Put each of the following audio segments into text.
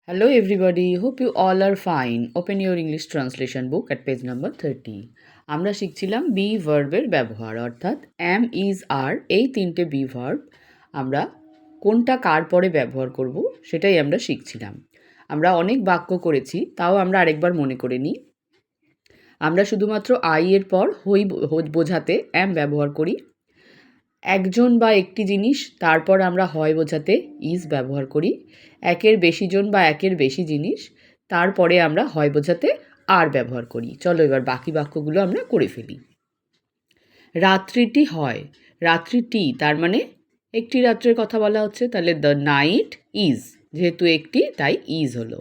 Hello everybody, hope you all are fine. Open your English translation book at page number 30. আমরা শিখছিলাম B ভার্বের ব্যবহার অর্থাৎ am is are এই তিনটে be verb আমরা কোনটা কার পরে ব্যবহার করব সেটাই আমরা শিখছিলাম। আমরা অনেক বাক্য করেছি, তাও আমরা আরেকবার মনে করে নিই। আমরা শুধুমাত্র আই এর পর হই বোঝাতে am ব্যবহার করি। একজন বা একটি জিনিস তারপর আমরা হয় বোঝাতে ইজ ব্যবহার করি। একের বেশি জন বা একের বেশি জিনিস তারপরে আমরা হয় বোঝাতে আর ব্যবহার করি। চলো এবার বাকি বাক্যগুলো আমরা করে ফেলি। রাত্রিটি হয়, রাত্রিটি তার মানে একটি রাত্রের কথা বলা হচ্ছে, তাহলে দ্য নাইট ইজ, যেহেতু একটি তাই ইজ হলো।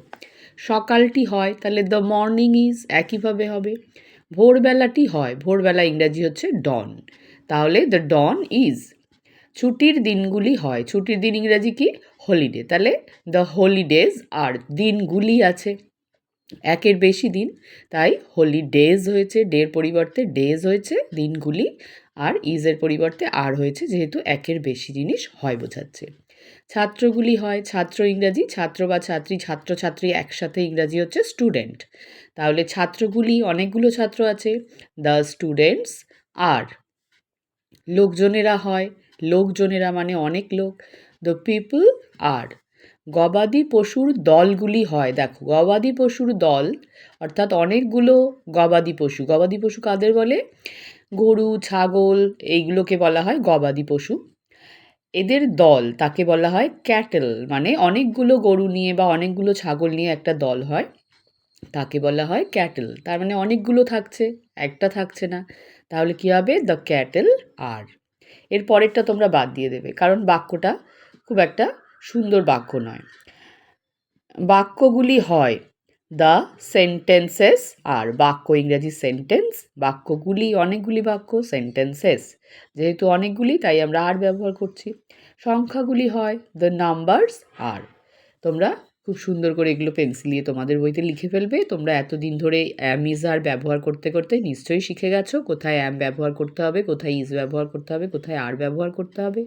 সকালটি হয়, তাহলে দ্য মর্নিং ইজ একইভাবে হবে। ভোরবেলাটি হয়, ভোরবেলা ইংরাজি হচ্ছে ডন, তাহলে দ্য ডন ইজ। ছুটির দিনগুলি হয়, ছুটির দিন ইংরাজি কি হলিডে, তাহলে দ্য হলিডেজ আর দিনগুলি আছে একের বেশি দিন, তাই হলিডেজ হয়েছে, ডের পরিবর্তে ডেজ হয়েছে দিনগুলি, আর ইজের পরিবর্তে আর হয়েছে যেহেতু একের বেশি জিনিস হয় বোঝাচ্ছে। ছাত্রগুলি হয়, ছাত্র ইংরাজি ছাত্র বা ছাত্রী, ছাত্রছাত্রী একসাথে ইংরাজি হচ্ছে স্টুডেন্ট, তাহলে ছাত্রগুলি অনেকগুলো ছাত্র আছে, দ্য স্টুডেন্টস আর। লোকজনেরা হয়, লোকজনেরা মানে অনেক লোক, দ্য পিপল আর। গবাদি পশুর দলগুলি হয়, দেখো গবাদি পশুর দল অর্থাৎ অনেকগুলো গবাদি পশু, গবাদি পশু কাদের বলে, গরু ছাগল এইগুলোকে বলা হয় গবাদি পশু। এদের দল তাকে বলা হয় ক্যাটেল, মানে অনেকগুলো গরু নিয়ে বা অনেকগুলো ছাগল নিয়ে একটা দল হয় তাকে বলা হয় ক্যাটেল, তার মানে অনেকগুলো থাকছে একটা থাকছে না, তাহলে কী হবে, দ্য ক্যাটেল আর। এর পরেরটা তোমরা বাদ দিয়ে দেবে কারণ বাক্যটা খুব একটা সুন্দর বাক্য নয়। বাক্যগুলি হয়, দ্য সেন্টেন্সেস আর, বাক্য ইংরাজি সেন্টেন্স, বাক্যগুলি অনেকগুলি বাক্য, সেন্টেন্সেস যেহেতু অনেকগুলি তাই আমরা আর ব্যবহার করছি। সংখ্যাগুলি হয়, দ্য নাম্বারস আর। তোমরা খুব সুন্দর করে এগুলো পেন্সিল দিয়ে তোমাদের বইতে লিখে ফেলবে। তোমরা এতদিন ধরে অ্যাম ইজ আর ব্যবহার করতে করতে নিশ্চয়ই শিখে গেছো কোথায় অ্যাম ব্যবহার করতে হবে, কোথায় ইজ ব্যবহার করতে হবে, কোথায় আর ব্যবহার করতে হবে।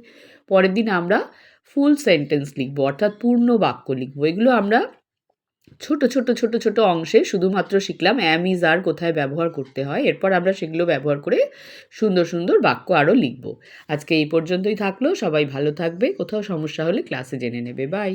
পরের দিন আমরা ফুল সেন্টেন্স লিখবো অর্থাৎ পূর্ণ বাক্য লিখবো। এগুলো আমরা ছোট ছোট ছোট ছোট অংশে শুধুমাত্র শিখলাম অ্যাম ইজ আর কোথায় ব্যবহার করতে হয়, এরপর আমরা সেগুলো ব্যবহার করে সুন্দর সুন্দর বাক্য আরও লিখব। আজকে এই পর্যন্তই থাকলো, সবাই ভালো থাকবে, কোথাও সমস্যা হলে ক্লাসে জেনে নেবে। বাই।